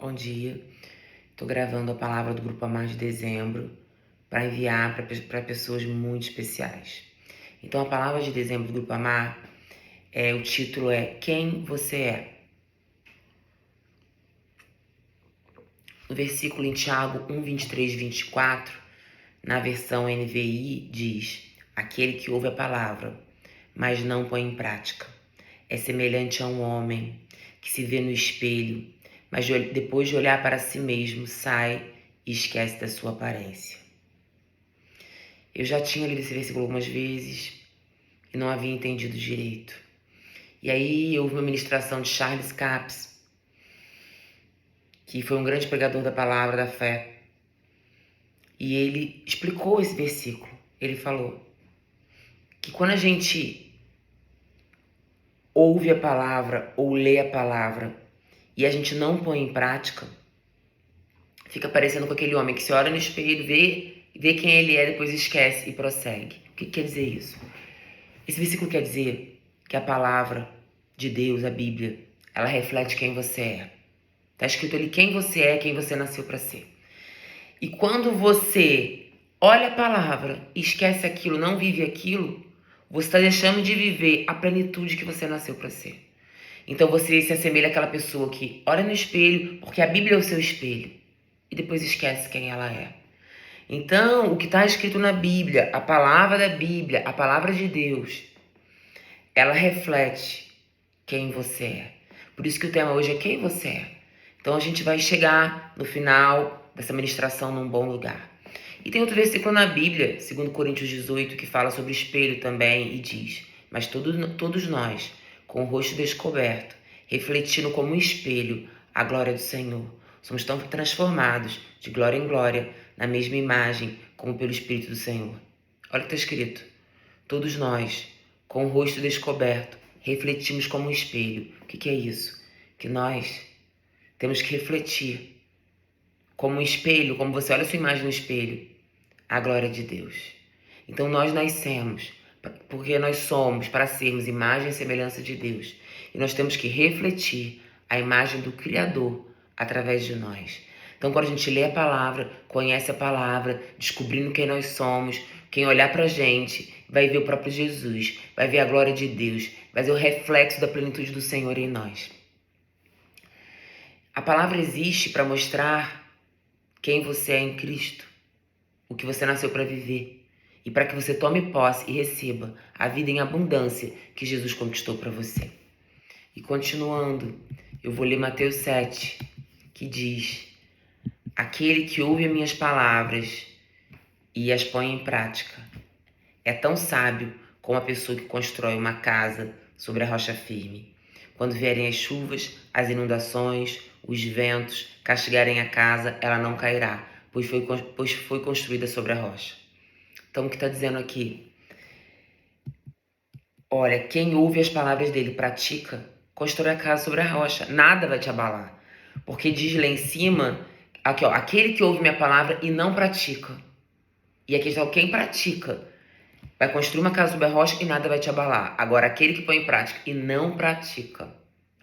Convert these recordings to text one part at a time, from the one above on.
Bom dia, estou gravando a palavra do Grupo Amar de dezembro para enviar para pessoas muito especiais. Então, a palavra de dezembro do Grupo Amar, o título é Quem Você É. No versículo em Tiago 1, 23 e 24, na versão NVI, diz: Aquele que ouve a palavra, mas não põe em prática, é semelhante a um homem que se vê no espelho, mas depois de olhar para si mesmo, sai e esquece da sua aparência. Eu já tinha lido esse versículo algumas vezes e não havia entendido direito. E aí houve uma ministração de Charles Capps, que foi um grande pregador da palavra da fé. E ele explicou esse versículo. Ele falou que quando a gente ouve a palavra ou lê a palavra e a gente não põe em prática, fica parecendo com aquele homem que se olha no espelho, vê quem ele é, depois esquece e prossegue. O que quer dizer isso? Esse versículo quer dizer que a palavra de Deus, a Bíblia, ela reflete quem você é. Está escrito ali quem você nasceu para ser. E quando você olha a palavra e esquece aquilo, não vive aquilo, você está deixando de viver a plenitude que você nasceu para ser. Então você se assemelha àquela pessoa que olha no espelho, porque a Bíblia é o seu espelho, e depois esquece quem ela é. Então, o que está escrito na Bíblia, a palavra da Bíblia, a palavra de Deus, ela reflete quem você é. Por isso que o tema hoje é quem você é. Então a gente vai chegar no final dessa ministração num bom lugar. E tem outro versículo na Bíblia, 2 Coríntios 18, que fala sobre o espelho também e diz: Mas todos nós, com o rosto descoberto, refletindo como um espelho a glória do Senhor, somos tão transformados de glória em glória, na mesma imagem, como pelo Espírito do Senhor. Olha o que está escrito. Todos nós, com o rosto descoberto, refletimos como um espelho. O que é isso? Que nós temos que refletir como um espelho, como você olha a sua imagem no espelho, a glória de Deus. Então nós nascemos porque nós somos para sermos imagem e semelhança de Deus. E nós temos que refletir a imagem do Criador através de nós. Então quando a gente lê a palavra, conhece a palavra, descobrindo quem nós somos, quem olhar pra gente vai ver o próprio Jesus, vai ver a glória de Deus, vai ver o reflexo da plenitude do Senhor em nós. A palavra existe para mostrar quem você é em Cristo, o que você nasceu para viver, e para que você tome posse e receba a vida em abundância que Jesus conquistou para você. E continuando, eu vou ler Mateus 7, que diz: Aquele que ouve as minhas palavras e as põe em prática é tão sábio como a pessoa que constrói uma casa sobre a rocha firme. Quando vierem as chuvas, as inundações, os ventos castigarem a casa, ela não cairá, pois foi construída sobre a rocha. Então, o que está dizendo aqui? Olha, quem ouve as palavras dele pratica, constrói a casa sobre a rocha. Nada vai te abalar. Porque diz lá em cima, aqui, ó, aquele que ouve minha palavra e não pratica. E aqui está quem pratica. Vai construir uma casa sobre a rocha e nada vai te abalar. Agora, aquele que põe em prática e não pratica,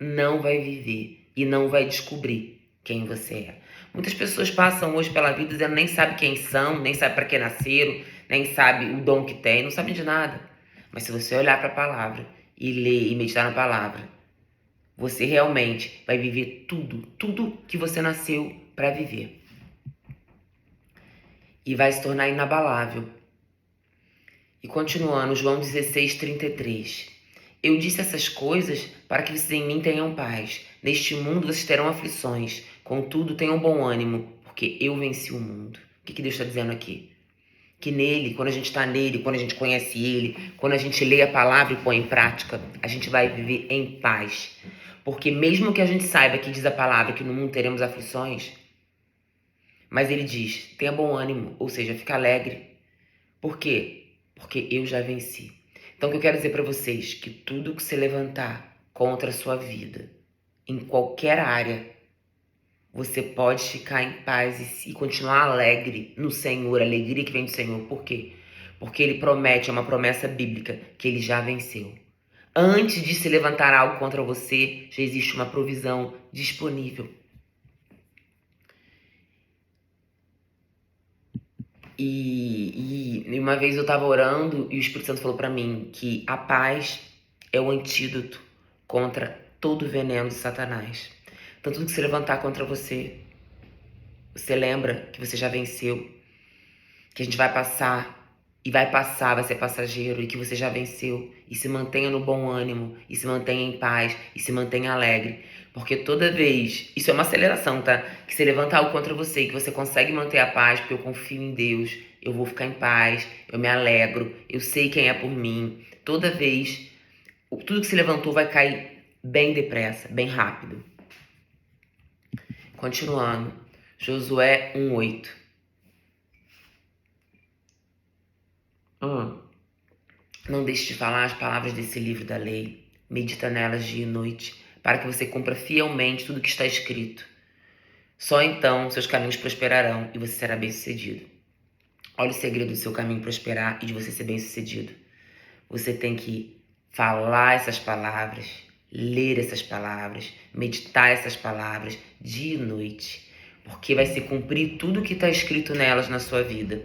não vai viver e não vai descobrir quem você é. Muitas pessoas passam hoje pela vida dizendo nem sabe quem são, nem sabe para que nasceram, nem sabe o dom que tem, não sabem de nada. Mas se você olhar para a palavra e ler e meditar na palavra, você realmente vai viver tudo que você nasceu para viver. E vai se tornar inabalável. E continuando, João 16, 33. Eu disse essas coisas para que vocês em mim tenham paz. Neste mundo vocês terão aflições. Contudo, tenham bom ânimo, porque eu venci o mundo. O que Deus está dizendo aqui? Que nele, quando a gente está nele, quando a gente conhece ele, quando a gente lê a palavra e põe em prática, a gente vai viver em paz. Porque mesmo que a gente saiba que diz a palavra que no mundo teremos aflições, mas ele diz, tenha bom ânimo, ou seja, fica alegre. Por quê? Porque eu já venci. Então, o que eu quero dizer para vocês? Que tudo que se levantar contra a sua vida, em qualquer área, você pode ficar em paz e continuar alegre no Senhor, a alegria que vem do Senhor. Por quê? Porque ele promete, é uma promessa bíblica, que ele já venceu. Antes de se levantar algo contra você, já existe uma provisão disponível. E uma vez eu estava orando e o Espírito Santo falou para mim que a paz é o antídoto contra todo o veneno de Satanás. Então tudo que se levantar contra você, você lembra que você já venceu, que a gente vai passar e vai passar, vai ser passageiro, e que você já venceu, e se mantenha no bom ânimo, e se mantenha em paz, e se mantenha alegre, porque toda vez, isso é uma aceleração, tá? Que se levanta algo contra você, e que você consegue manter a paz, porque eu confio em Deus, eu vou ficar em paz, eu me alegro, eu sei quem é por mim, toda vez, tudo que se levantou vai cair bem depressa, bem rápido. Continuando, Josué 1:8. Não deixe de falar as palavras desse livro da lei. Medita nelas dia e noite, para que você cumpra fielmente tudo o que está escrito. Só então seus caminhos prosperarão e você será bem-sucedido. Olha o segredo do seu caminho prosperar e de você ser bem-sucedido. Você tem que falar essas palavras, ler essas palavras, meditar essas palavras dia e noite, porque vai se cumprir tudo o que está escrito nelas na sua vida.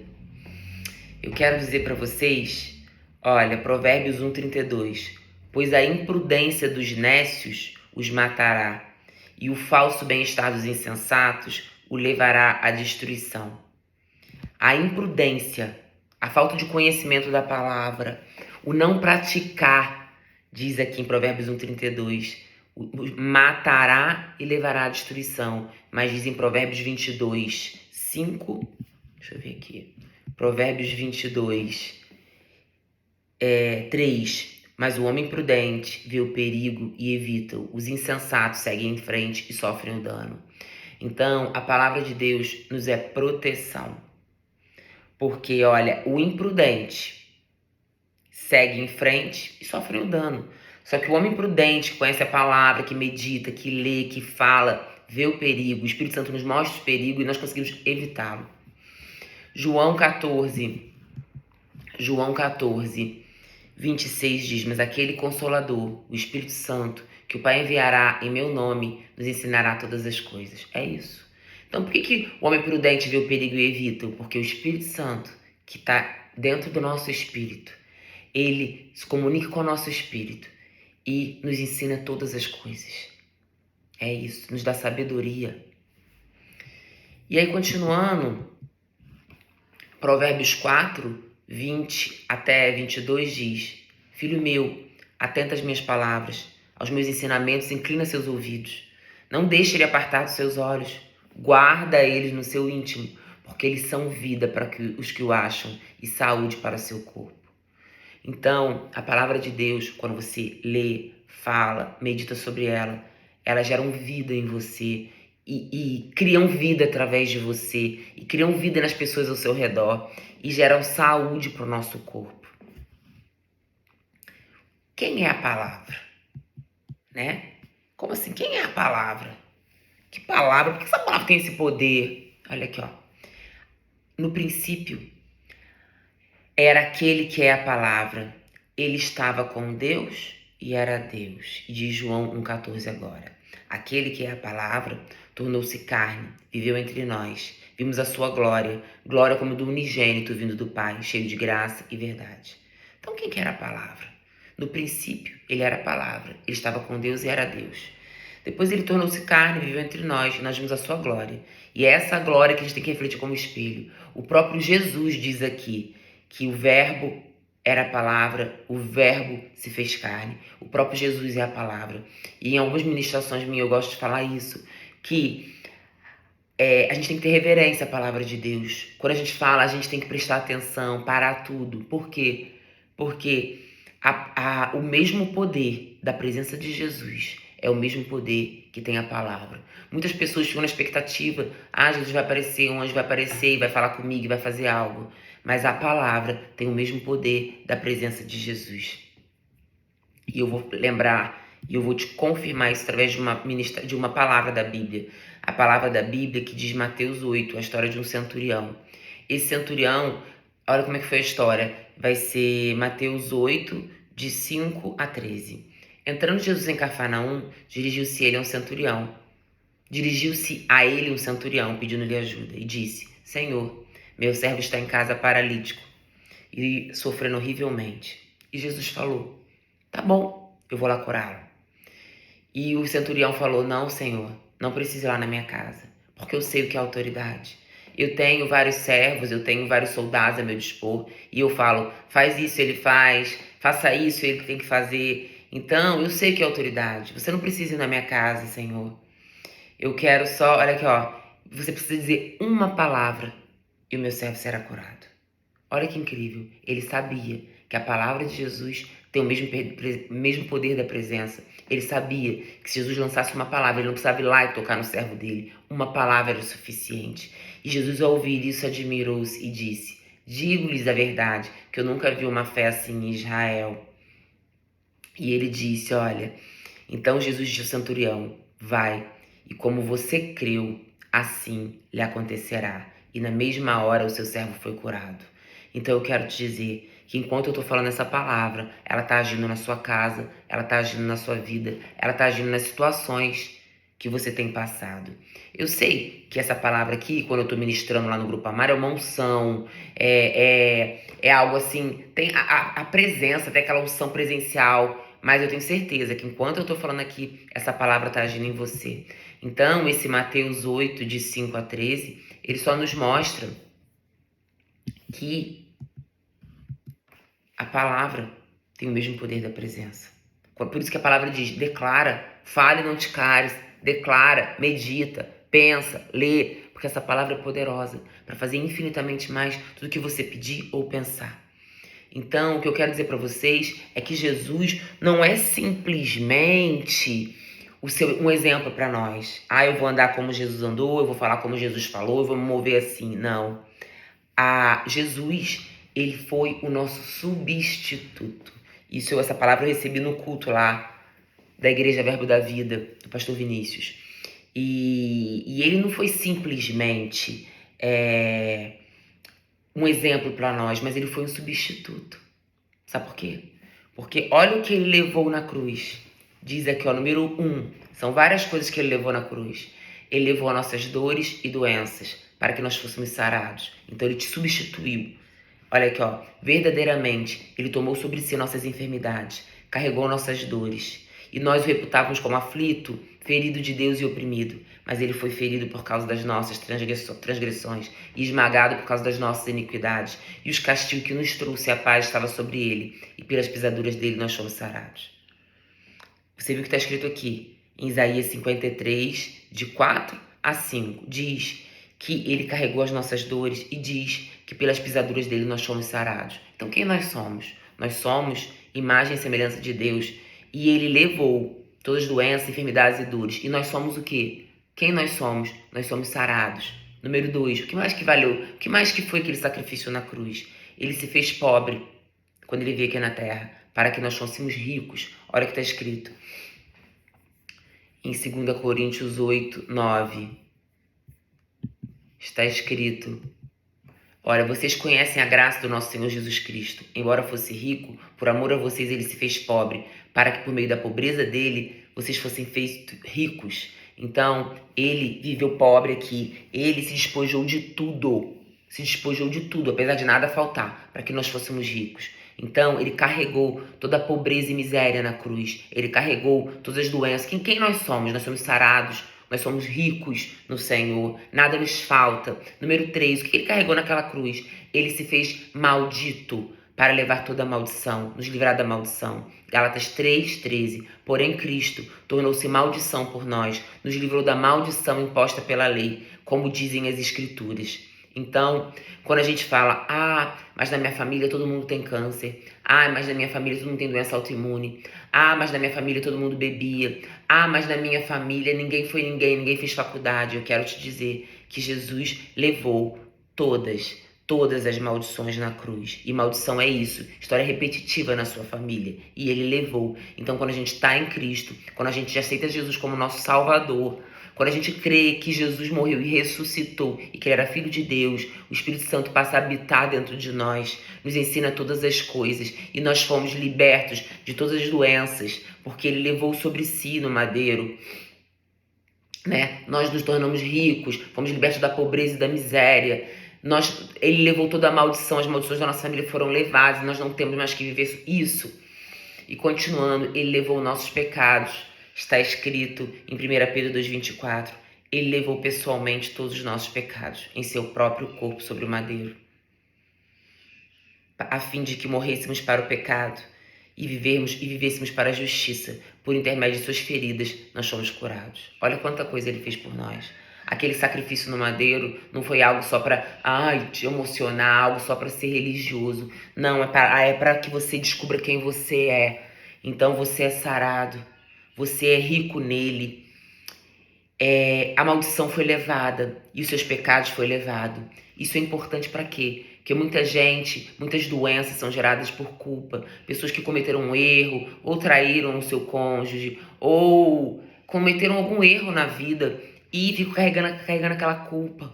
Eu quero dizer para vocês, olha, Provérbios 1:32. Pois a imprudência dos nécios os matará, e o falso bem-estar dos insensatos o levará à destruição. A imprudência, a falta de conhecimento da palavra, o não praticar, diz aqui em Provérbios 1:32, matará e levará à destruição. Mas diz em Provérbios 22:5, deixa eu ver aqui. Provérbios 22:3. Mas o homem prudente vê o perigo e evita-o. Os insensatos seguem em frente e sofrem o dano. Então, a palavra de Deus nos é proteção. Porque, olha, o imprudente segue em frente e sofre o dano. Só que o homem prudente, que conhece a palavra, que medita, que lê, que fala, vê o perigo, o Espírito Santo nos mostra o perigo e nós conseguimos evitá-lo. João 14:26 diz: mas aquele Consolador, o Espírito Santo, que o Pai enviará em meu nome, nos ensinará todas as coisas. É isso. Então, por que o homem prudente vê o perigo e evita? Porque o Espírito Santo, que está dentro do nosso espírito, ele se comunica com o nosso espírito e nos ensina todas as coisas. É isso, nos dá sabedoria. E aí, continuando, Provérbios 4:20-22 diz: filho meu, atenta às minhas palavras, aos meus ensinamentos, inclina seus ouvidos. Não deixe ele apartar dos seus olhos, guarda eles no seu íntimo, porque eles são vida para os que o acham e saúde para seu corpo. Então, a palavra de Deus, quando você lê, fala, medita sobre ela, elas geram vida em você e criam vida através de você e criam vida nas pessoas ao seu redor e geram saúde para o nosso corpo. Quem é a palavra? Né? Como assim? Quem é a palavra? Que palavra? Por que essa palavra tem esse poder? Olha aqui, ó. No princípio, era aquele que é a palavra. Ele estava com Deus e era Deus. E diz João 1,14 agora. Aquele que é a palavra tornou-se carne, viveu entre nós. Vimos a sua glória, glória como do unigênito vindo do Pai, cheio de graça e verdade. Então, quem que era a palavra? No princípio, ele era a palavra. Ele estava com Deus e era Deus. Depois ele tornou-se carne, viveu entre nós, e nós vimos a sua glória. E é essa glória que a gente tem que refletir como espelho. O próprio Jesus diz aqui que o verbo era a palavra, o verbo se fez carne. O próprio Jesus é a palavra. E em algumas ministrações minhas eu gosto de falar isso, que a gente tem que ter reverência à palavra de Deus. Quando a gente fala, a gente tem que prestar atenção, parar tudo. Por quê? Porque o mesmo poder da presença de Jesus é o mesmo poder que tem a palavra. Muitas pessoas ficam na expectativa, Jesus vai aparecer, um anjo vai aparecer e vai falar comigo e vai fazer algo. Mas a palavra tem o mesmo poder da presença de Jesus. E eu vou lembrar, e eu vou te confirmar isso através de uma palavra da Bíblia. A palavra da Bíblia que diz Mateus 8, a história de um centurião. Esse centurião, olha como é que foi a história. Vai ser Mateus 8, de 5 a 13. Entrando Jesus em Cafarnaum, dirigiu-se a ele um centurião, pedindo-lhe ajuda, e disse: Senhor, meu servo está em casa paralítico e sofrendo horrivelmente. E Jesus falou, tá bom, eu vou lá curá-lo. E o centurião falou, não, Senhor, não precisa ir lá na minha casa, porque eu sei o que é autoridade. Eu tenho vários servos, eu tenho vários soldados a meu dispor, e eu falo, faz isso, ele faz, faça isso, ele tem que fazer. Então, eu sei o que é autoridade. Você não precisa ir na minha casa, Senhor. Eu quero só, olha aqui, ó, você precisa dizer uma palavra e o meu servo será curado. Olha que incrível, ele sabia que a palavra de Jesus tem o mesmo poder da presença. Ele sabia que se Jesus lançasse uma palavra, ele não precisava ir lá e tocar no servo dele. Uma palavra era o suficiente. E Jesus, ao ouvir isso, admirou-se e disse, digo-lhes a verdade, que eu nunca vi uma fé assim em Israel. E ele disse, olha, então Jesus disse ao centurião, vai, e como você creu, assim lhe acontecerá. E na mesma hora o seu servo foi curado. Então eu quero te dizer que enquanto eu estou falando essa palavra, ela está agindo na sua casa, ela está agindo na sua vida, ela está agindo nas situações que você tem passado. Eu sei que essa palavra aqui, quando eu estou ministrando lá no Grupo Amar, é uma unção, é algo assim, tem a presença, tem aquela unção presencial, mas eu tenho certeza que enquanto eu estou falando aqui, essa palavra está agindo em você. Então, esse Mateus 8, de 5 a 13, ele só nos mostra que a palavra tem o mesmo poder da presença. Por isso que a palavra diz, declara, fale e não te cales, declara, medita, pensa, lê, porque essa palavra é poderosa para fazer infinitamente mais tudo que você pedir ou pensar. Então, o que eu quero dizer para vocês é que Jesus não é simplesmente um exemplo para nós. Ah, eu vou andar como Jesus andou, eu vou falar como Jesus falou, eu vou me mover assim. Não. Jesus, ele foi o nosso substituto. Essa palavra eu recebi no culto lá da Igreja Verbo da Vida, do pastor Vinícius. E ele não foi simplesmente um exemplo para nós, mas ele foi um substituto. Sabe por quê? Porque olha o que ele levou na cruz. Diz aqui, ó, número 1. São várias coisas que ele levou na cruz. Ele levou as nossas dores e doenças para que nós fôssemos sarados. Então ele te substituiu. Olha aqui, ó. Verdadeiramente, ele tomou sobre si nossas enfermidades, carregou nossas dores. E nós o reputávamos como aflito, ferido de Deus e oprimido. Mas ele foi ferido por causa das nossas transgressões e esmagado por causa das nossas iniquidades. E os castigos que nos trouxe a paz estava sobre ele. E pelas pisaduras dele nós fomos sarados. Você viu o que está escrito aqui? Em Isaías 53, de 4 a 5. Diz que ele carregou as nossas dores e diz que pelas pisaduras dele nós fomos sarados. Então quem nós somos? Nós somos imagem e semelhança de Deus. E ele levou todas as doenças, enfermidades e dores. E nós somos o quê? Quem nós somos? Nós somos sarados. Número 2, o que mais que valeu? O que mais que foi aquele sacrifício na cruz? Ele se fez pobre quando ele veio aqui na terra, para que nós fôssemos ricos. Olha o que está escrito em 2 Coríntios 8, 9. Está escrito, olha, vocês conhecem a graça do nosso Senhor Jesus Cristo. Embora fosse rico, por amor a vocês ele se fez pobre, para que por meio da pobreza dele, vocês fossem feitos ricos. Então, ele viveu pobre aqui, ele se despojou de tudo, apesar de nada faltar, para que nós fôssemos ricos. Então, ele carregou toda a pobreza e miséria na cruz, ele carregou todas as doenças. Quem nós somos? Nós somos sarados, nós somos ricos no Senhor, nada nos falta. Número 3, o que ele carregou naquela cruz? Ele se fez maldito para levar toda a maldição, nos livrar da maldição. Gálatas 3:13. Porém, Cristo tornou-se maldição por nós, nos livrou da maldição imposta pela lei, como dizem as Escrituras. Então, quando a gente fala, mas na minha família todo mundo tem câncer, mas na minha família todo mundo tem doença autoimune, mas na minha família todo mundo bebia, mas na minha família ninguém fez faculdade. Eu quero te dizer que Jesus levou todas as maldições na cruz. E maldição é isso, história repetitiva na sua família. E ele levou. Então, quando a gente está em Cristo, quando a gente aceita Jesus como nosso Salvador, quando a gente crê que Jesus morreu e ressuscitou e que ele era Filho de Deus, o Espírito Santo passa a habitar dentro de nós, nos ensina todas as coisas e nós fomos libertos de todas as doenças, porque ele levou sobre si no madeiro. Nós nos tornamos ricos, fomos libertos da pobreza e da miséria. Ele levou toda a maldição, as maldições da nossa família foram levadas, nós não temos mais que viver isso. E continuando, ele levou nossos pecados, está escrito em 1 Pedro 2,24, ele levou pessoalmente todos os nossos pecados em seu próprio corpo sobre o madeiro, a fim de que morrêssemos para o pecado e vivêssemos para a justiça. Por intermédio de suas feridas, nós somos curados. Olha quanta coisa ele fez por nós. Aquele sacrifício no madeiro não foi algo só para te emocionar, algo só para ser religioso. Não, é para que você descubra quem você é. Então você é sarado, você é rico nele. A maldição foi levada e os seus pecados foi levado. Isso é importante para quê? Porque muitas doenças são geradas por culpa. Pessoas que cometeram um erro, ou traíram o seu cônjuge, ou cometeram algum erro na vida e ficam carregando aquela culpa,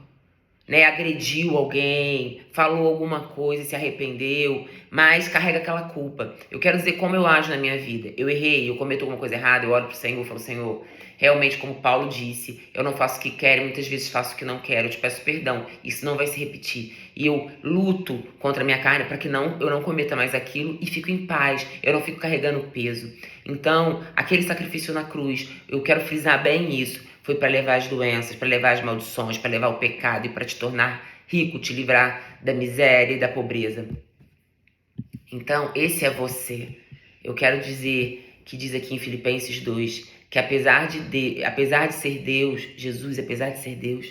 né? Agrediu alguém, falou alguma coisa, se arrependeu, mas carrega aquela culpa. Eu quero dizer como eu ajo na minha vida. Eu errei, eu cometo alguma coisa errada, eu olho pro Senhor e falo, Senhor, realmente, como Paulo disse, eu não faço o que quero, muitas vezes faço o que não quero, eu te peço perdão, isso não vai se repetir. E eu luto contra a minha carne para que eu não cometa mais aquilo e fico em paz, eu não fico carregando peso. Então, aquele sacrifício na cruz, eu quero frisar bem isso, foi para levar as doenças, para levar as maldições, para levar o pecado e para te tornar rico, te livrar da miséria e da pobreza. Então, esse é você. Eu quero dizer, que diz aqui em Filipenses 2, que apesar de ser Deus, Jesus, apesar de ser Deus,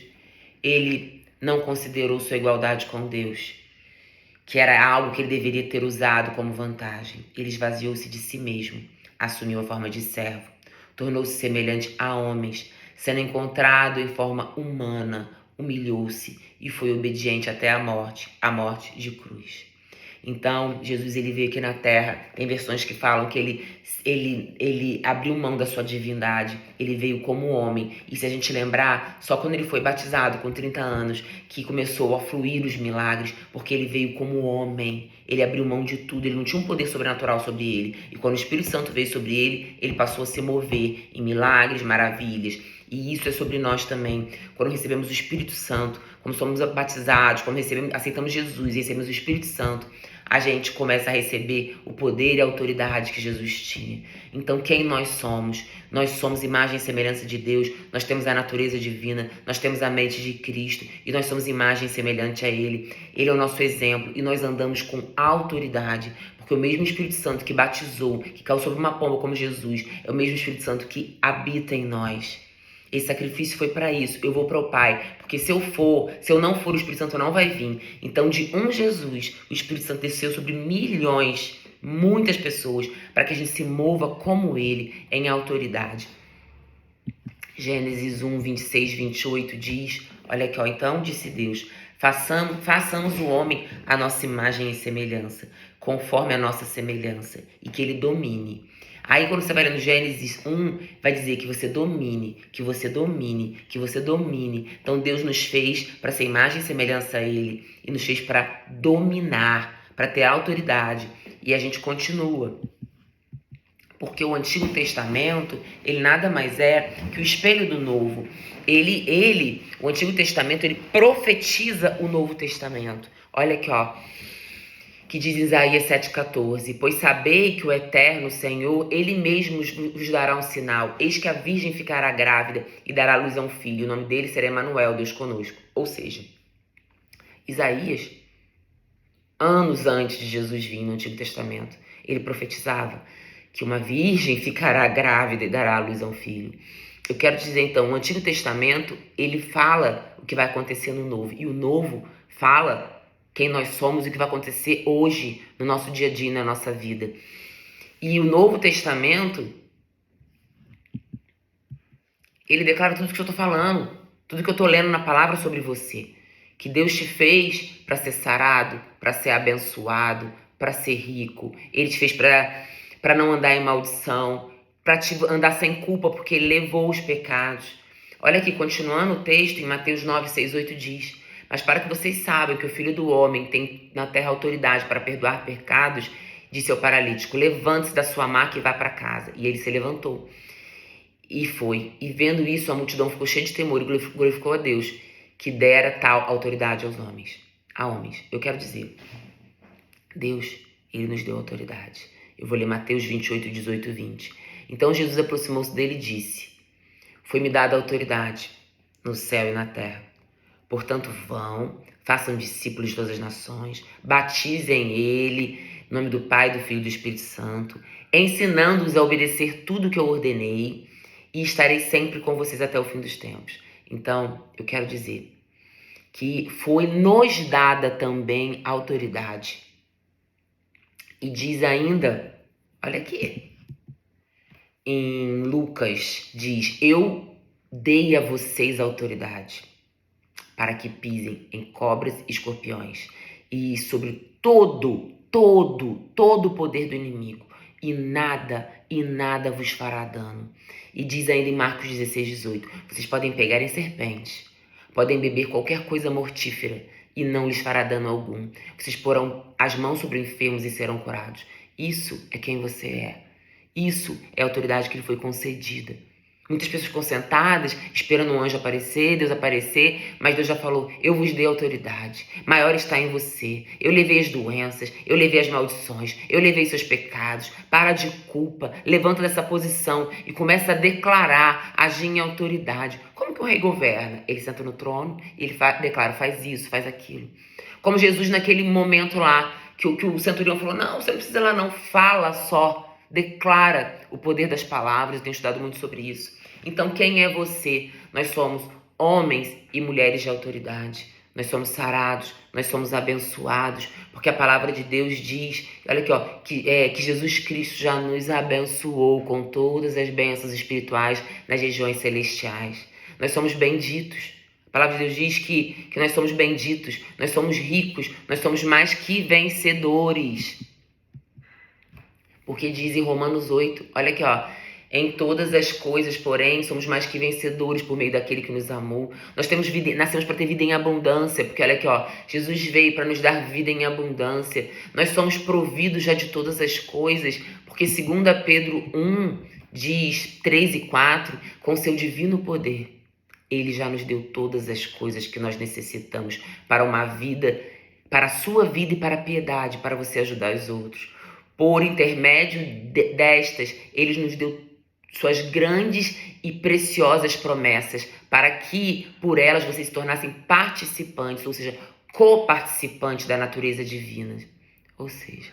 ele não considerou sua igualdade com Deus, que era algo que ele deveria ter usado como vantagem. Ele esvaziou-se de si mesmo, assumiu a forma de servo, tornou-se semelhante a homens, sendo encontrado em forma humana, humilhou-se e foi obediente até a morte de cruz. Então, Jesus ele veio aqui na Terra, tem versões que falam que ele abriu mão da sua divindade, ele veio como homem. E se a gente lembrar, só quando ele foi batizado com 30 anos, que começou a fluir os milagres, porque ele veio como homem, ele abriu mão de tudo, ele não tinha um poder sobrenatural sobre ele. E quando o Espírito Santo veio sobre ele, ele passou a se mover em milagres, maravilhas. E isso é sobre nós também. Quando recebemos o Espírito Santo, quando somos batizados, quando aceitamos Jesus e recebemos o Espírito Santo, a gente começa a receber o poder e a autoridade que Jesus tinha. Então, quem nós somos? Nós somos imagem e semelhança de Deus, nós temos a natureza divina, nós temos a mente de Cristo e nós somos imagem semelhante a Ele. Ele é o nosso exemplo e nós andamos com autoridade, porque o mesmo Espírito Santo que batizou, que caiu sobre uma pomba como Jesus, é o mesmo Espírito Santo que habita em nós. Esse sacrifício foi para isso. Eu vou para o Pai, porque se eu não for, o Espírito Santo não vai vir. Então, de um Jesus, o Espírito Santo desceu sobre milhões, muitas pessoas, para que a gente se mova como Ele, em autoridade. Gênesis 1, 26, 28 diz, olha aqui, então disse Deus, façamos o homem a nossa imagem e semelhança, conforme a nossa semelhança, e que ele domine. Aí quando você vai ler no Gênesis 1, vai dizer que você domine, que você domine, que você domine. Então Deus nos fez para ser imagem e semelhança a Ele, e nos fez para dominar, para ter autoridade. E a gente continua. Porque o Antigo Testamento, ele nada mais é que o espelho do Novo. O Antigo Testamento, ele profetiza o Novo Testamento. Olha aqui, ó. Que diz Isaías 7,14, pois sabei que o Eterno Senhor, Ele mesmo vos dará um sinal, eis que a virgem ficará grávida e dará luz a um filho, o nome dele será Emanuel, Deus conosco. Ou seja, Isaías, anos antes de Jesus vir no Antigo Testamento, ele profetizava que uma virgem ficará grávida e dará luz a um filho. Eu quero dizer então, o Antigo Testamento, ele fala o que vai acontecer no Novo, e o Novo fala quem nós somos e o que vai acontecer hoje, no nosso dia a dia, na nossa vida. E o Novo Testamento, ele declara tudo que eu estou falando, tudo que eu estou lendo na palavra sobre você. Que Deus te fez para ser sarado, para ser abençoado, para ser rico. Ele te fez para não andar em maldição, para te andar sem culpa, porque ele levou os pecados. Olha aqui, continuando o texto, em Mateus 9, 6, 8 diz... Mas para que vocês saibam que o Filho do Homem tem na terra autoridade para perdoar pecados, disse ao paralítico, levante-se da sua maca e vá para casa. E ele se levantou e foi. E vendo isso, a multidão ficou cheia de temor e glorificou a Deus, que dera tal autoridade aos homens. a homens. Eu quero dizer, Deus, ele nos deu autoridade. Eu vou ler Mateus 28, 18 e 20. Então Jesus aproximou-se dele e disse: foi-me dada autoridade no céu e na terra. Portanto, vão, façam discípulos de todas as nações, batizem ele, em nome do Pai, do Filho e do Espírito Santo, ensinando-os a obedecer tudo que eu ordenei, e estarei sempre com vocês até o fim dos tempos. Então, eu quero dizer que foi nos dada também autoridade. E diz ainda, olha aqui, em Lucas, diz: eu dei a vocês autoridade para que pisem em cobras e escorpiões e sobre todo o poder do inimigo, e nada vos fará dano. E diz ainda em Marcos 16, 18, vocês podem pegar em serpentes, podem beber qualquer coisa mortífera e não lhes fará dano algum. Vocês porão as mãos sobre enfermos e serão curados. Isso é quem você é. Isso é a autoridade que lhe foi concedida. Muitas pessoas ficam sentadas, esperando um anjo aparecer, Deus aparecer, mas Deus já falou: eu vos dei autoridade, maior está em você. Eu levei as doenças, eu levei as maldições, eu levei seus pecados. Para de culpa, levanta dessa posição e começa a declarar, agir em autoridade. Como que o rei governa? Ele senta no trono e ele declara: faz isso, faz aquilo. Como Jesus naquele momento lá, que o centurião falou: não, você não precisa ir lá não, fala só. Declara o poder das palavras. Eu tenho estudado muito sobre isso. Então, quem é você? Nós somos homens e mulheres de autoridade. Nós somos sarados, nós somos abençoados, porque a palavra de Deus diz, olha aqui, ó, que Jesus Cristo já nos abençoou com todas as bênçãos espirituais nas regiões celestiais. Nós somos benditos. A palavra de Deus diz que nós somos benditos, nós somos ricos, nós somos mais que vencedores. Porque diz em Romanos 8, olha aqui, ó, em todas as coisas, porém, somos mais que vencedores por meio daquele que nos amou. Nós temos vida, nascemos para ter vida em abundância, porque olha aqui, ó, Jesus veio para nos dar vida em abundância. Nós somos providos já de todas as coisas, porque 2 Pedro 1 diz, 3 e 4, com seu divino poder, ele já nos deu todas as coisas que nós necessitamos para uma vida, para a sua vida e para a piedade, para você ajudar os outros. Por intermédio destas, ele nos deu suas grandes e preciosas promessas, para que por elas vocês se tornassem participantes, ou seja, coparticipantes da natureza divina. Ou seja,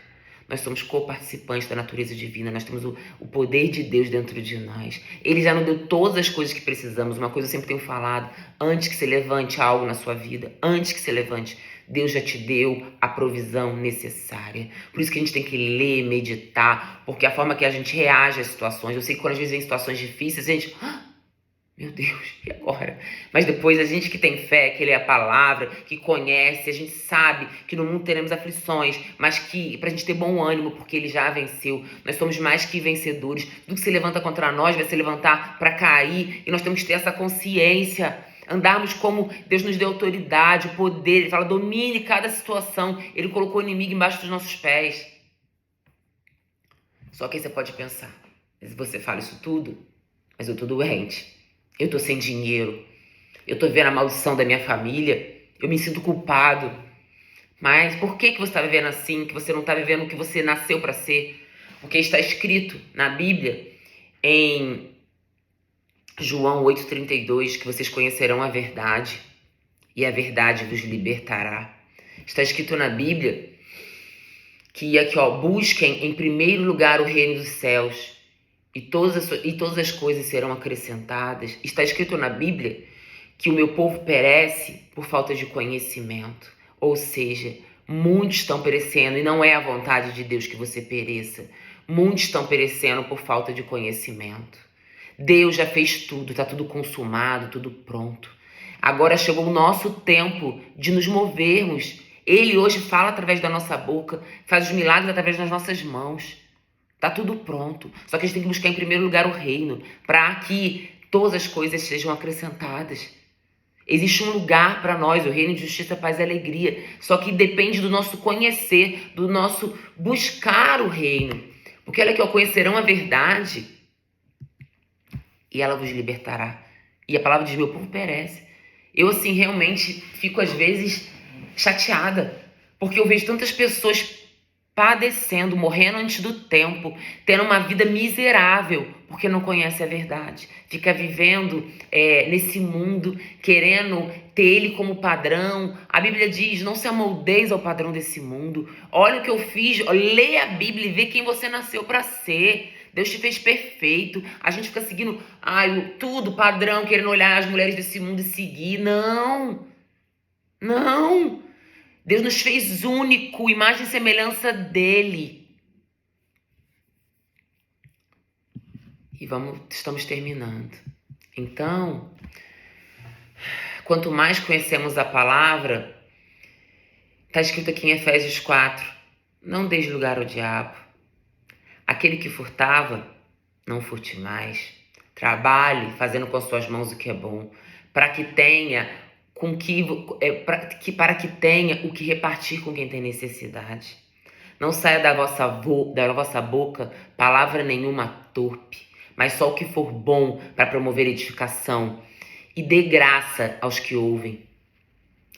nós somos coparticipantes da natureza divina, nós temos o poder de Deus dentro de nós. Ele já nos deu todas as coisas que precisamos. Uma coisa eu sempre tenho falado, antes que você levante algo na sua vida, antes que você levante, Deus já te deu a provisão necessária. Por isso que a gente tem que ler, meditar, porque a forma que a gente reage às situações, eu sei que quando a gente vem em situações difíceis, a gente... meu Deus, e agora? Mas depois a gente que tem fé, que lê a palavra, que conhece, a gente sabe que no mundo teremos aflições, mas que pra gente ter bom ânimo, porque ele já venceu. Nós somos mais que vencedores. Tudo que se levanta contra nós vai se levantar para cair, e nós temos que ter essa consciência. Andarmos como Deus nos deu autoridade, o poder. Ele fala, domine cada situação. Ele colocou o inimigo embaixo dos nossos pés. Só que aí você pode pensar, se você fala isso tudo, mas eu tô doente. Eu tô sem dinheiro, eu tô vivendo a maldição da minha família, eu me sinto culpado. Mas por que você está vivendo assim, que você não está vivendo o que você nasceu para ser? Porque está escrito na Bíblia, em João 8,32, que vocês conhecerão a verdade, e a verdade vos libertará. Está escrito na Bíblia que aqui, ó, busquem em primeiro lugar o reino dos céus, e todas as coisas serão acrescentadas. Está escrito na Bíblia que o meu povo perece por falta de conhecimento. Ou seja, muitos estão perecendo, e não é a vontade de Deus que você pereça. Muitos estão perecendo por falta de conhecimento. Deus já fez tudo, está tudo consumado, tudo pronto. Agora chegou o nosso tempo de nos movermos. Ele hoje fala através da nossa boca, faz os milagres através das nossas mãos. Tá tudo pronto. Só que a gente tem que buscar em primeiro lugar o reino, para que todas as coisas sejam acrescentadas. Existe um lugar para nós, o reino de justiça, paz e alegria. Só que depende do nosso conhecer, do nosso buscar o reino. Porque olha aqui, ó, conhecerão a verdade e ela vos libertará. E a palavra diz, meu povo perece. Eu, assim, realmente fico às vezes chateada, porque eu vejo tantas pessoas padecendo, morrendo antes do tempo, tendo uma vida miserável, porque não conhece a verdade. Fica vivendo nesse mundo, querendo ter ele como padrão. A Bíblia diz, não se amoldeis ao padrão desse mundo. Olha o que eu fiz, leia a Bíblia e vê quem você nasceu para ser. Deus te fez perfeito. A gente fica seguindo tudo, padrão, querendo olhar as mulheres desse mundo e seguir. Não, não. Deus nos fez único, imagem e semelhança dele. E estamos terminando. Então, quanto mais conhecemos a palavra, está escrito aqui em Efésios 4, não deis lugar ao diabo. Aquele que furtava, não furte mais. Trabalhe fazendo com as suas mãos o que é bom, para que tenha para que tenha o que repartir com quem tem necessidade. Não saia da vossa boca palavra nenhuma torpe, mas só o que for bom para promover edificação, e dê graça aos que ouvem.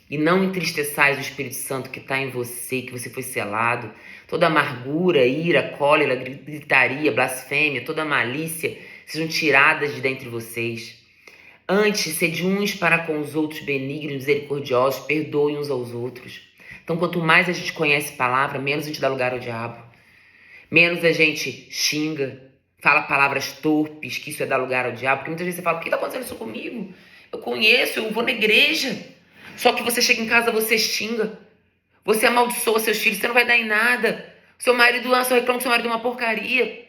E não entristeçais o Espírito Santo que está em você, que você foi selado. Toda amargura, ira, cólera, gritaria, blasfêmia, toda malícia sejam tiradas de dentre vocês. Antes, sede uns para com os outros benignos, misericordiosos, perdoem uns aos outros. Então, quanto mais a gente conhece a palavra, menos a gente dá lugar ao diabo. Menos a gente xinga, fala palavras torpes, que isso é dar lugar ao diabo. Porque muitas vezes você fala, por que está acontecendo isso comigo? Eu conheço, eu vou na igreja. Só que você chega em casa, você xinga. Você amaldiçoa seus filhos, você não vai dar em nada. Seu marido, você reclama que seu marido é uma porcaria.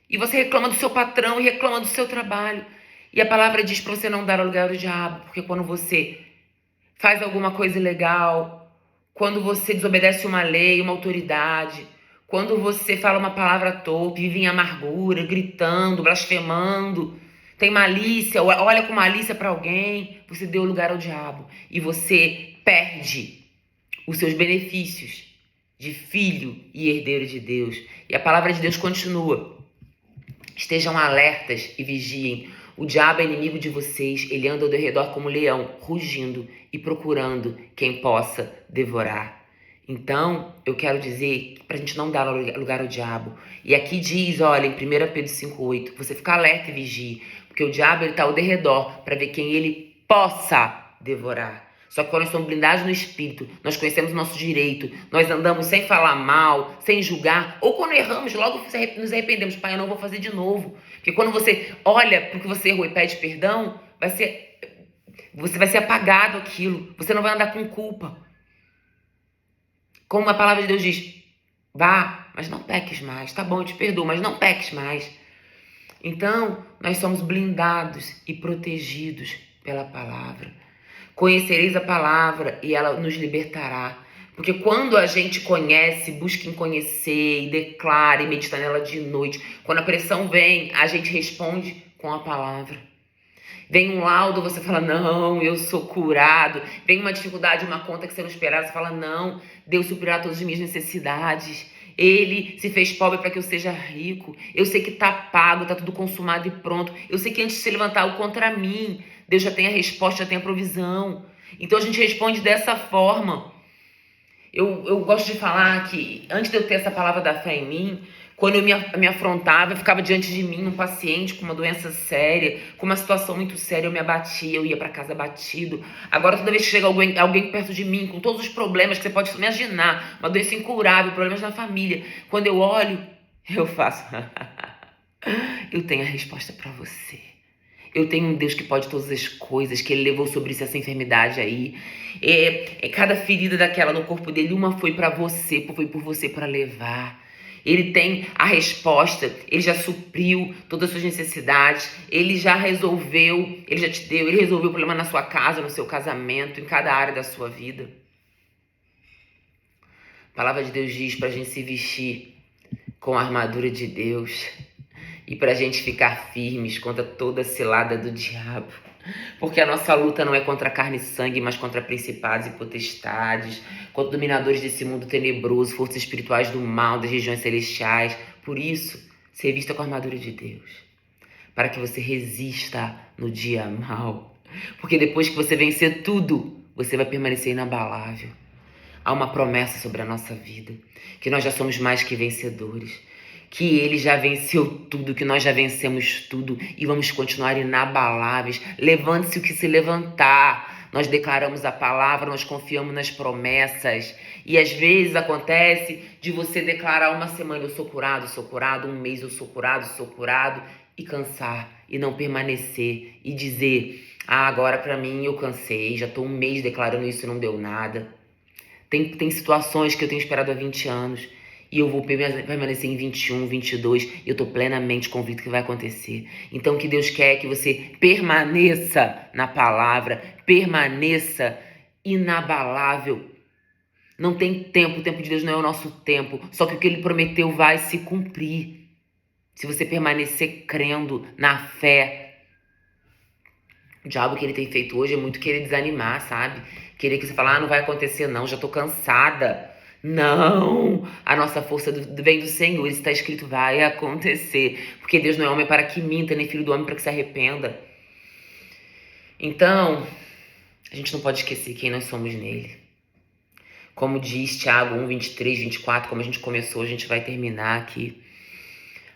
E você reclama do seu patrão e reclama do seu trabalho. E a palavra diz para você não dar lugar ao diabo, porque quando você faz alguma coisa ilegal, quando você desobedece uma lei, uma autoridade, quando você fala uma palavra torpe, vive em amargura, gritando, blasfemando, tem malícia, olha com malícia para alguém, você deu lugar ao diabo. E você perde os seus benefícios de filho e herdeiro de Deus. E a palavra de Deus continua. Estejam alertas e vigiem. O diabo é inimigo de vocês, ele anda ao redor como leão, rugindo e procurando quem possa devorar. Então, eu quero dizer para a gente não dar lugar ao diabo. E aqui diz, olha, em 1 Pedro 5,8, você fica alerta e vigie, porque o diabo está ao redor para ver quem ele possa devorar. Só que quando nós somos blindados no Espírito, nós conhecemos o nosso direito, nós andamos sem falar mal, sem julgar, ou quando erramos, logo nos arrependemos. Pai, eu não vou fazer de novo. Porque quando você olha para o que você errou e pede perdão, você vai ser apagado aquilo. Você não vai andar com culpa. Como a palavra de Deus diz, vá, mas não peques mais. Tá bom, eu te perdoo, mas não peques mais. Então, nós somos blindados e protegidos pela palavra. Conhecereis a palavra e ela nos libertará. Porque quando a gente conhece, busca em conhecer e declara e medita nela de noite, quando a pressão vem, a gente responde com a palavra. Vem um laudo, você fala, não, eu sou curado. Vem uma dificuldade, uma conta que você não esperava, você fala, não, Deus suprirá todas as minhas necessidades. Ele se fez pobre para que eu seja rico. Eu sei que está pago, está tudo consumado e pronto. Eu sei que antes de se levantar contra mim, Deus já tem a resposta, já tem a provisão. Então a gente responde dessa forma. Eu gosto de falar que antes de eu ter essa palavra da fé em mim, quando eu me afrontava, ficava diante de mim um paciente com uma doença séria, com uma situação muito séria, eu me abatia, eu ia para casa abatido. Agora toda vez que chega alguém perto de mim, com todos os problemas que você pode imaginar, uma doença incurável, problemas na família, quando eu olho, eu faço, eu tenho a resposta para você. Eu tenho um Deus que pode todas as coisas, que ele levou sobre si essa enfermidade aí. Cada ferida daquela no corpo dele, uma foi para você, foi por você para levar. Ele tem a resposta, ele já supriu todas as suas necessidades, ele já resolveu, ele já te deu, ele resolveu o problema na sua casa, no seu casamento, em cada área da sua vida. A palavra de Deus diz pra gente se vestir com a armadura de Deus e pra gente ficar firmes contra toda a cilada do diabo. Porque a nossa luta não é contra carne e sangue, mas contra principados e potestades, contra dominadores desse mundo tenebroso, forças espirituais do mal, das regiões celestiais. Por isso, ser vista com a armadura de Deus, para que você resista no dia mal. Porque depois que você vencer tudo, você vai permanecer inabalável. Há uma promessa sobre a nossa vida, que nós já somos mais que vencedores, que Ele já venceu tudo, que nós já vencemos tudo e vamos continuar inabaláveis. Levante-se o que se levantar. Nós declaramos a palavra, nós confiamos nas promessas. E às vezes acontece de você declarar uma semana, eu sou curado, um mês eu sou curado, e cansar, e não permanecer, e dizer, agora pra mim eu cansei, já tô um mês declarando isso e não deu nada. Tem situações que eu tenho esperado há 20 anos e eu vou permanecer em 21, 22 e eu tô plenamente convicto que vai acontecer. Então, o que Deus quer é que você permaneça na palavra, permaneça inabalável. Não tem tempo, o tempo de Deus não é o nosso tempo, só que o que Ele prometeu vai se cumprir. Se você permanecer crendo na fé, o diabo que ele tem feito hoje é muito querer desanimar, sabe? Querer que você fale, não vai acontecer não, já tô cansada. Não! A nossa força vem do Senhor, isso está escrito, vai acontecer. Porque Deus não é homem para que minta, nem filho do homem para que se arrependa. Então, a gente não pode esquecer quem nós somos nele. Como diz Tiago 1, 23, 24, como a gente começou, a gente vai terminar aqui.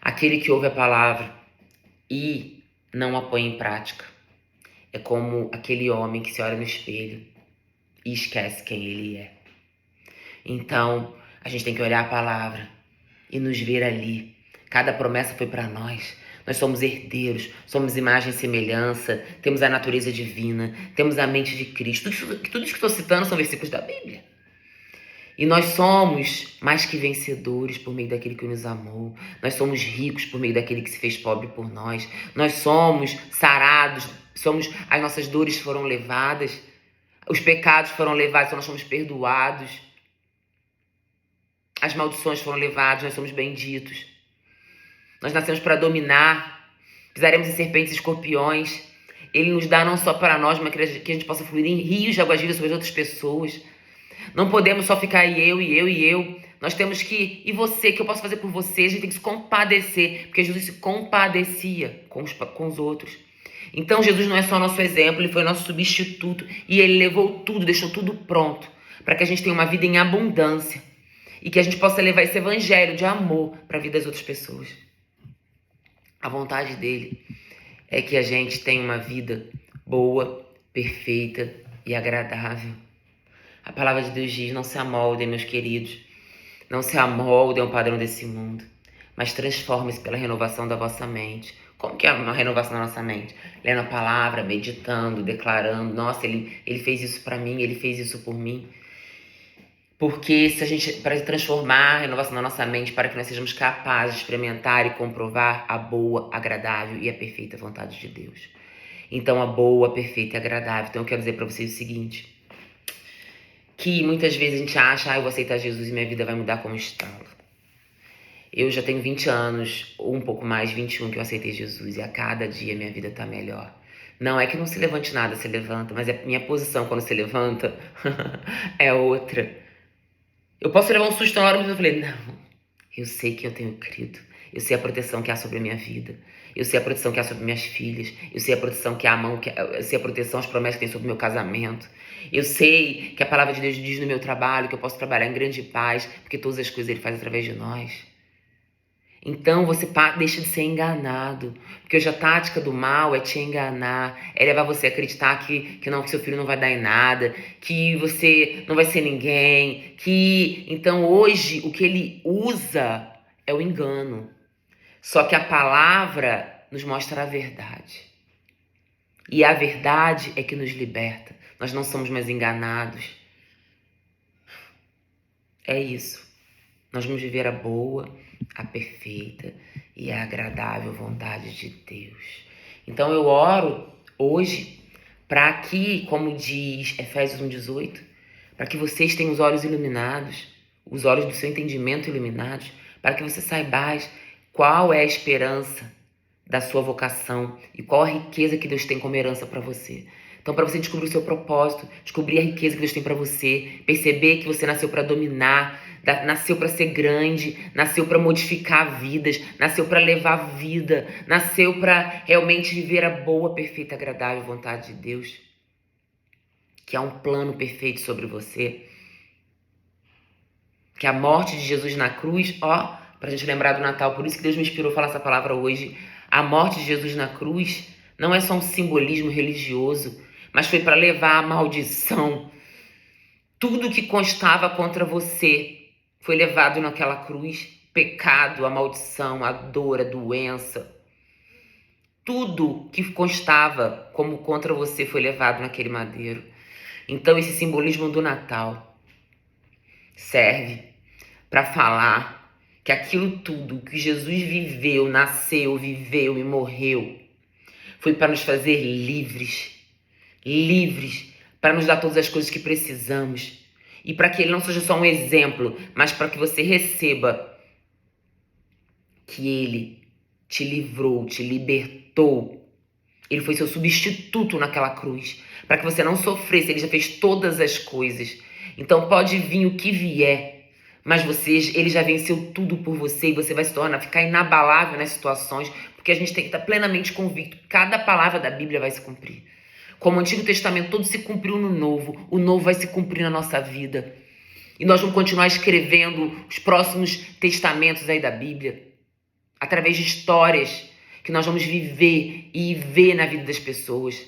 Aquele que ouve a palavra e não a põe em prática é como aquele homem que se olha no espelho e esquece quem ele é. Então, a gente tem que olhar a palavra e nos ver ali. Cada promessa foi para nós. Nós somos herdeiros, somos imagem e semelhança, temos a natureza divina, temos a mente de Cristo. Tudo isso que estou citando são versículos da Bíblia. E nós somos mais que vencedores por meio daquele que nos amou. Nós somos ricos por meio daquele que se fez pobre por nós. Nós somos sarados, as nossas dores foram levadas, os pecados foram levados, então nós somos perdoados. As maldições foram levadas, nós somos benditos. Nós nascemos para dominar, pisaremos em serpentes e escorpiões. Ele nos dá não só para nós, mas que a gente possa fluir em rios de águas vivas sobre as outras pessoas. Não podemos só ficar eu. Nós temos que, e você, que eu posso fazer por você? A gente tem que se compadecer, porque Jesus se compadecia com os outros. Então Jesus não é só nosso exemplo, ele foi nosso substituto e ele levou tudo, deixou tudo pronto para que a gente tenha uma vida em abundância e que a gente possa levar esse evangelho de amor para a vida das outras pessoas. A vontade dele é que a gente tenha uma vida boa, perfeita e agradável. A palavra de Deus diz, não se amoldem, meus queridos, não se amoldem ao padrão desse mundo, mas transforme-se pela renovação da vossa mente. Como que é uma renovação da nossa mente? Lendo a palavra, meditando, declarando, nossa, ele fez isso para mim, ele fez isso por mim. Porque se a gente, para transformar a renovação da nossa mente, para que nós sejamos capazes de experimentar e comprovar a boa, agradável e a perfeita vontade de Deus. Então, a boa, perfeita e agradável. Então, eu quero dizer para vocês o seguinte, que muitas vezes a gente acha, eu vou aceitar Jesus e minha vida vai mudar como estalo. Eu já tenho 20 anos, ou um pouco mais, 21, que eu aceitei Jesus. E a cada dia minha vida tá melhor. Não é que não se levante nada, se levanta. Mas a minha posição quando se levanta é outra. Eu posso levar um susto na hora, mas eu falei, não. Eu sei que eu tenho crido. Eu sei a proteção que há sobre a minha vida. Eu sei a proteção que há sobre minhas filhas. Eu sei a proteção que há a mão, eu sei a proteção, as promessas que tem sobre o meu casamento. Eu sei que a palavra de Deus diz no meu trabalho, que eu posso trabalhar em grande paz, porque todas as coisas Ele faz através de nós. Então você deixa de ser enganado, porque hoje a tática do mal é te enganar, é levar você a acreditar que seu filho não vai dar em nada, que você não vai ser ninguém, então hoje o que ele usa é o engano. Só que a palavra nos mostra a verdade. E a verdade é que nos liberta. Nós não somos mais enganados. É isso. Nós vamos viver a boa, a perfeita e a agradável vontade de Deus. Então eu oro hoje para que, como diz Efésios 1,18, para que vocês tenham os olhos iluminados, os olhos do seu entendimento iluminados, para que você saibais qual é a esperança da sua vocação e qual a riqueza que Deus tem como herança para você. Então, para você descobrir o seu propósito, descobrir a riqueza que Deus tem para você, perceber que você nasceu para dominar, nasceu para ser grande, nasceu para modificar vidas, nasceu para levar vida, nasceu para realmente viver a boa, perfeita, agradável vontade de Deus. que há um plano perfeito sobre você, que a morte de Jesus na cruz, ó, pra gente lembrar do Natal, por isso que Deus me inspirou a falar essa palavra hoje, a morte de Jesus na cruz não é só um simbolismo religioso, mas foi para levar a maldição. Tudo que constava contra você foi levado naquela cruz, pecado, a maldição, a dor, a doença. Tudo que constava como contra você foi levado naquele madeiro. Então esse simbolismo do Natal serve para falar que aquilo tudo que Jesus viveu, nasceu, viveu e morreu foi para nos fazer livres, livres, para nos dar todas as coisas que precisamos e para que ele não seja só um exemplo, mas para que você receba que ele te livrou, te libertou. Ele foi seu substituto naquela cruz, para que você não sofresse. Ele já fez todas as coisas. Então pode vir o que vier, mas ele já venceu tudo por você e você vai se tornar, ficar inabalável nas situações, porque a gente tem que estar plenamente convicto que cada palavra da Bíblia vai se cumprir. Como o Antigo Testamento todo se cumpriu no Novo, o Novo vai se cumprir na nossa vida. E nós vamos continuar escrevendo os próximos testamentos aí da Bíblia, através de histórias que nós vamos viver e ver na vida das pessoas.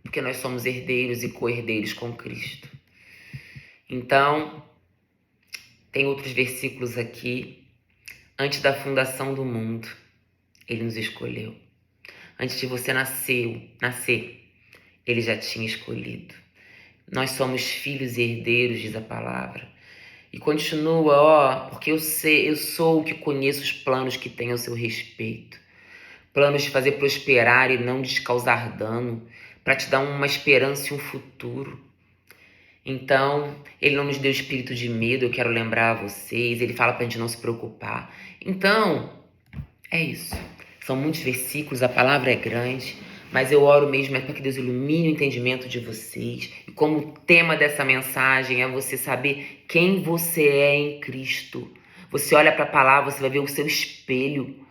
Porque nós somos herdeiros e co-herdeiros com Cristo. Então, tem outros versículos aqui. Antes da fundação do mundo, ele nos escolheu. Antes de você nascer, ele já tinha escolhido. Nós somos filhos e herdeiros, diz a palavra. E continua, ó, porque eu sou o que conheço os planos que tenho ao seu respeito. Planos de fazer prosperar e não de te causar dano, para te dar uma esperança e um futuro. Então, ele não nos deu espírito de medo, eu quero lembrar a vocês, ele fala pra gente não se preocupar. Então, é isso. São muitos versículos, a palavra é grande, mas eu oro mesmo para que Deus ilumine o entendimento de vocês. E como o tema dessa mensagem é você saber quem você é em Cristo. Você olha para a palavra, você vai ver o seu espelho,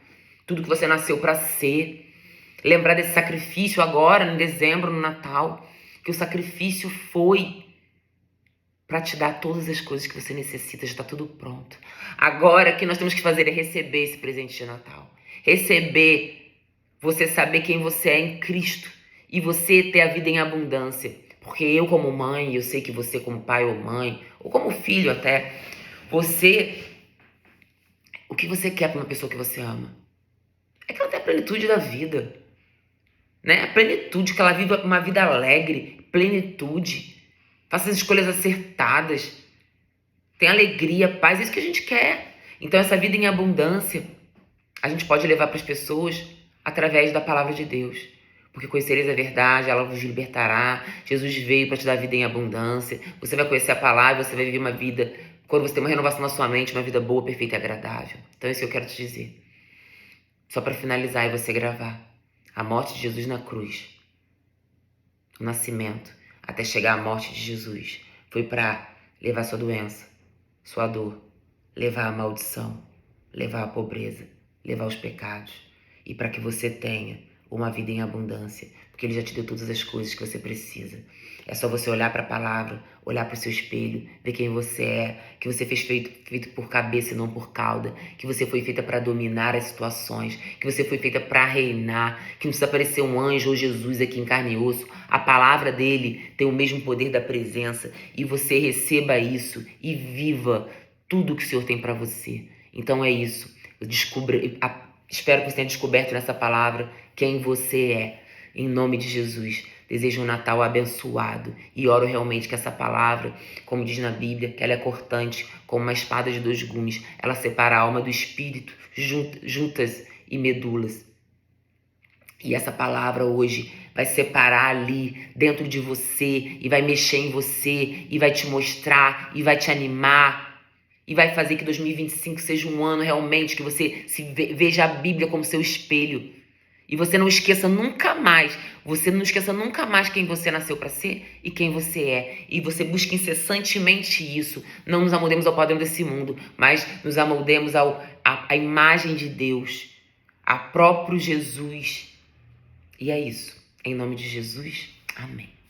tudo que você nasceu para ser. Lembrar desse sacrifício agora, em dezembro, no Natal, que o sacrifício foi para te dar todas as coisas que você necessita, já está tudo pronto. Agora o que nós temos que fazer é receber esse presente de Natal. Receber, você saber quem você é em Cristo e você ter a vida em abundância. Porque eu como mãe, eu sei que você como pai ou mãe, ou como filho até, o que você quer para uma pessoa que você ama? É que ela tenha a plenitude da vida, né? A plenitude, que ela viva uma vida alegre, plenitude. Faça as escolhas acertadas. Tenha alegria, paz, é isso que a gente quer. Então essa vida em abundância a gente pode levar para as pessoas através da palavra de Deus. Porque conhecereis a verdade, ela vos libertará. Jesus veio para te dar vida em abundância. Você vai conhecer a palavra, você vai viver uma vida, quando você tem uma renovação na sua mente, uma vida boa, perfeita e agradável. Então é isso que eu quero te dizer. Só para finalizar e você gravar. A morte de Jesus na cruz, o nascimento, até chegar à morte de Jesus, foi para levar sua doença, sua dor, levar a maldição, levar a pobreza, levar os pecados, e para que você tenha uma vida em abundância, porque ele já te deu todas as coisas que você precisa. É só você olhar para a palavra, olhar para o seu espelho, ver quem você é, que você fez feito por cabeça e não por cauda, que você foi feita para dominar as situações, que você foi feita para reinar, que não precisa aparecer um anjo ou Jesus aqui em carne e osso. A palavra dele tem o mesmo poder da presença, e você receba isso e viva tudo que o Senhor tem para você. Então é isso. Espero que você tenha descoberto nessa palavra quem você é. Em nome de Jesus, desejo um Natal abençoado e oro realmente que essa palavra, como diz na Bíblia, que ela é cortante como uma espada de 2 gumes. Ela separa a alma do espírito, juntas e medulas. E essa palavra hoje vai separar ali dentro de você e vai mexer em você e vai te mostrar e vai te animar. E vai fazer que 2025 seja um ano realmente que você veja a Bíblia como seu espelho. E você não esqueça nunca mais quem você nasceu para ser e quem você é. E você busque incessantemente isso. Não nos amoldemos ao padrão desse mundo, mas nos amoldemos à imagem de Deus, a próprio Jesus. E é isso. Em nome de Jesus. Amém.